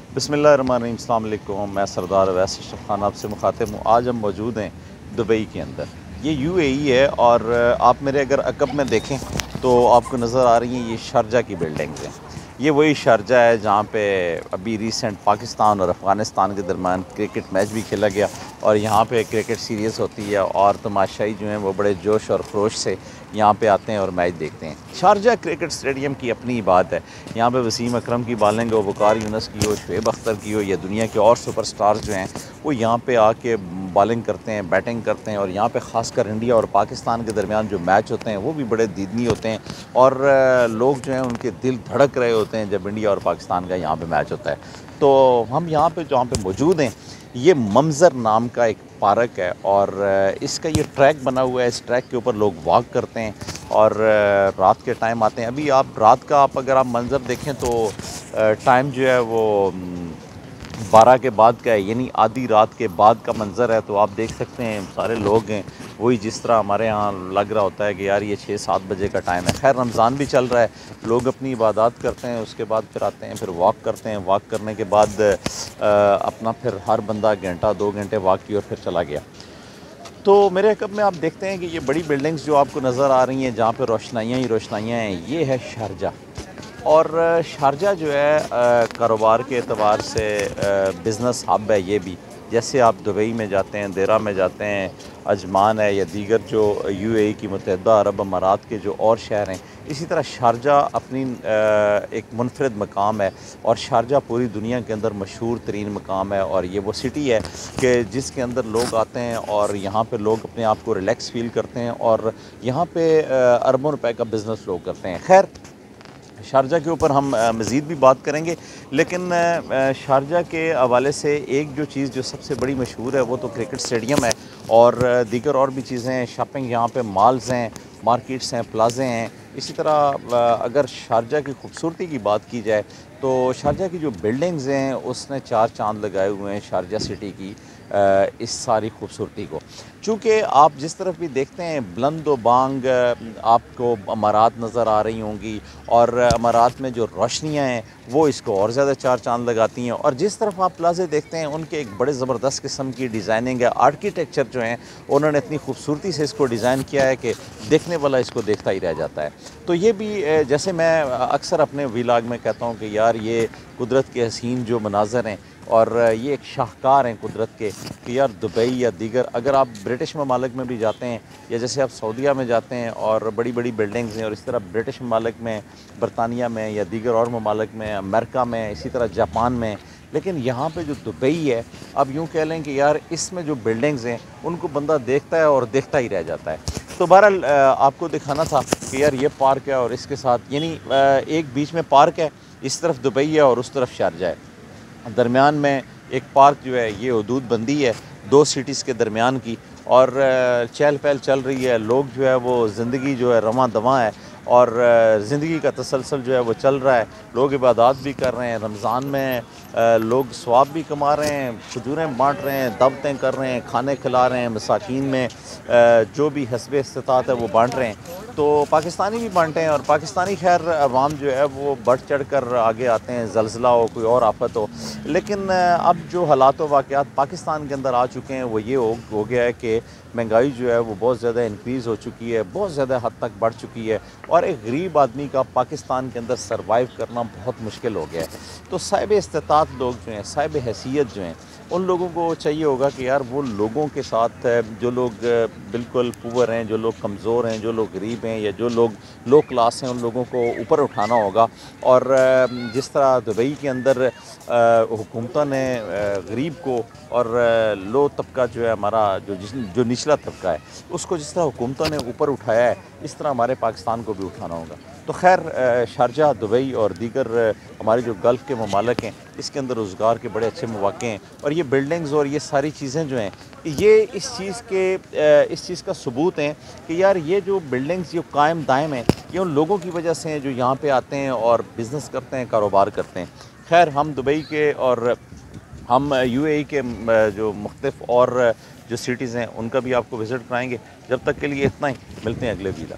बिस्मिल्लाहिर्रहमानिर्रहीम, अस्सलाम वालेकुम। मैं सरदार अवैस अशरफ खान आपसे मुखातिब हूँ। आज हम मौजूद हैं दुबई के अंदर। ये यूएई है और आप मेरे अगर अक़ब में देखें तो आपको नज़र आ रही हैं ये शारजा की बिल्डिंग्स हैं। ये वही शारजा है जहाँ पे अभी रिसेंट पाकिस्तान और अफ़गानिस्तान के दरमियान क्रिकेट मैच भी खेला गया और यहाँ पे क्रिकेट सीरीज़ होती है और तमाशाई जो हैं वो बड़े जोश और खरोश से यहाँ पे आते हैं और मैच देखते हैं। शारजा क्रिकेट स्टेडियम की अपनी ही बात है। यहाँ पे वसीम अकरम की बॉलिंग हो, वकार यूनुस की हो, शुएब अख्तर की हो या दुनिया के और सुपरस्टार्स जो हैं वो यहाँ पे आके बॉलिंग करते हैं, बैटिंग करते हैं और यहाँ पे ख़ासकर इंडिया और पाकिस्तान के दरमियान जो मैच होते हैं वो भी बड़े दीदनी होते हैं और लोग जो हैं उनके दिल धड़क रहे होते हैं जब इंडिया और पाकिस्तान का यहाँ पे मैच होता है। तो हम यहाँ पे जहाँ पे मौजूद हैं ये मंजर नाम का एक पार्क है और इसका ये ट्रैक बना हुआ है। इस ट्रैक के ऊपर लोग वॉक करते हैं और रात के टाइम आते हैं। अभी आप रात का अगर आप मंजर देखें तो टाइम जो है वो 12 के बाद का है, यानी आधी रात के बाद का मंज़र है। तो आप देख सकते हैं सारे लोग हैं वही जिस तरह हमारे यहाँ लग रहा होता है कि यार ये 6-7 बजे का टाइम है। खैर रमज़ान भी चल रहा है, लोग अपनी इबादत करते हैं, उसके बाद फिर आते हैं, फिर वॉक करते हैं। वॉक करने के बाद अपना फिर हर बंदा घंटा 2 घंटे वॉक की और फिर चला गया। तो मेरे अक़ब में आप देखते हैं कि ये बड़ी बिल्डिंग्स जो आपको नज़र आ रही हैं जहाँ पर रोशनाइयाँ ही रोशनाइयाँ हैं, ये है शारजा। और शारजा जो है कारोबार के एतबार से बिज़नेस हब है। ये भी जैसे आप दुबई में जाते हैं, देरा में जाते हैं, अजमान है या दीगर जो यूएई की मुत्तहिदा अरब अमारात के जो और शहर हैं, इसी तरह शारजा अपनी एक मुनफरद मकाम है और शारजा पूरी दुनिया के अंदर मशहूर तरीन मकाम है। और ये वो सिटी है कि जिसके अंदर लोग आते हैं और यहाँ पे लोग अपने आप को रिलैक्स फ़ील करते हैं और यहाँ पे अरबों रुपए का बिज़नेस लोग करते हैं। खैर शारजा के ऊपर हम मज़ीद भी बात करेंगे, लेकिन शारजा के हवाले से एक जो चीज़ जो सबसे बड़ी मशहूर है वो तो क्रिकेट स्टेडियम है और दीगर और भी चीज़ें हैं। शॉपिंग यहाँ पे मॉल्स हैं, मार्केट्स हैं, प्लाजे हैं। इसी तरह अगर शारजा की खूबसूरती की बात की जाए तो शारजा की जो बिल्डिंग्स हैं उसने 4 चांद लगाए हुए हैं शारजा सिटी की इस सारी खूबसूरती को। चूँकि आप जिस तरफ भी देखते हैं बुलंद व बांग आपको अमारात नज़र आ रही होंगी और अमारात में जो रोशनियाँ हैं वो इसको और ज़्यादा 4 चांद लगाती हैं। और जिस तरफ आप प्लाजे देखते हैं उनके एक बड़े ज़बरदस्त किस्म की डिज़ाइनिंग है, आर्किटेक्चर जो हैं उन्होंने इतनी खूबसूरती से इसको डिज़ाइन किया है कि देखने वाला इसको देखता ही रह जाता है। तो ये भी जैसे मैं अक्सर अपने व्लॉग में कहता हूँ कि यार ये कुदरत के हसीन जो मनाज़र हैं और ये एक शाहकार हैं कुदरत के कि यार दुबई या दीगर अगर आप ब्रिटिश ममालिक में भी जाते हैं या जैसे आप सऊदीया में जाते हैं और बड़ी बड़ी बिल्डिंग्स हैं और इस तरह ब्रिटिश ममालिक में, बरतानिया में या दीगर और ममालिक में, अमेरिका में, इसी तरह जापान में, लेकिन यहाँ पे जो दुबई है अब यूँ कह लें कि यार इसमें जो बिल्डिंग्स हैं उनको बंदा देखता है और देखता ही रह जाता है। तो बहरहाल आपको दिखाना था कि यार ये पार्क है और इसके साथ यानी एक बीच में पार्क है, इस तरफ दुबई है और उस तरफ शारजा है। दरमियान में एक पार्क जो है ये हदूद बंदी है 2 सिटीज़ के दरमियान की और चहल पहल चल रही है। लोग जो है वो ज़िंदगी जो है रवां दवां है और ज़िंदगी का तसलसल जो है वो चल रहा है। लोग इबादत भी कर रहे हैं, रमज़ान में लोग सवाब भी कमा रहे हैं, खजूरें बाँट रहे हैं, दावतें कर रहे हैं, खाने खिला रहे हैं, मसाकीन में जो भी हस्बे इस्तिताअत है वो बाँट रहे हैं। तो पाकिस्तानी भी बांटे हैं और पाकिस्तानी खैर अवाम जो है वो बढ़ चढ़ कर आगे आते हैं, ज़लज़ला हो कोई और आफत हो। लेकिन अब जो हालात व वाक़यात पाकिस्तान के अंदर आ चुके हैं वो ये हो गया है कि महंगाई जो है वो बहुत ज़्यादा इंक्रीज़ हो चुकी है, बहुत ज़्यादा हद तक बढ़ चुकी है और एक गरीब आदमी का पाकिस्तान के अंदर सर्वाइव करना बहुत मुश्किल हो गया है। तो साहिब इस्तिताअत लोग जो हैं, साहिब हैसियत जो हैं, उन लोगों को चाहिए होगा कि यार वो लोगों के साथ जो लोग बिल्कुल पुअर हैं, जो लोग कमज़ोर हैं, जो लोग गरीब हैं या जो लोग लो क्लास हैं, उन लोगों को ऊपर उठाना होगा। और जिस तरह दुबई के अंदर हुकूमतों ने गरीब को और लो तबका जो है हमारा जो निचला तबका है उसको जिस तरह हुकूमतों ने ऊपर उठाया है इस तरह हमारे पाकिस्तान को भी उठाना होगा। तो खैर शारजा, दुबई और दीगर हमारे जो गल्फ़ के ममालिक हैं इसके अंदर रोज़गार के बड़े अच्छे मौक़े हैं और ये बिल्डिंग्स और ये सारी चीज़ें जो हैं ये इस चीज़ का सबूत हैं कि यार ये जो बिल्डिंग्स जो कायम दायम हैं ये उन लोगों की वजह से हैं जो यहाँ पे आते हैं और बिज़नेस करते हैं, कारोबार करते हैं। खैर हम दुबई के और हम यूएई के जो मुख्तलिफ और जो सिटीज़ हैं उनका भी आपको विज़िट कराएँगे। जब तक के लिए इतना ही, मिलते हैं अगले वीडियो।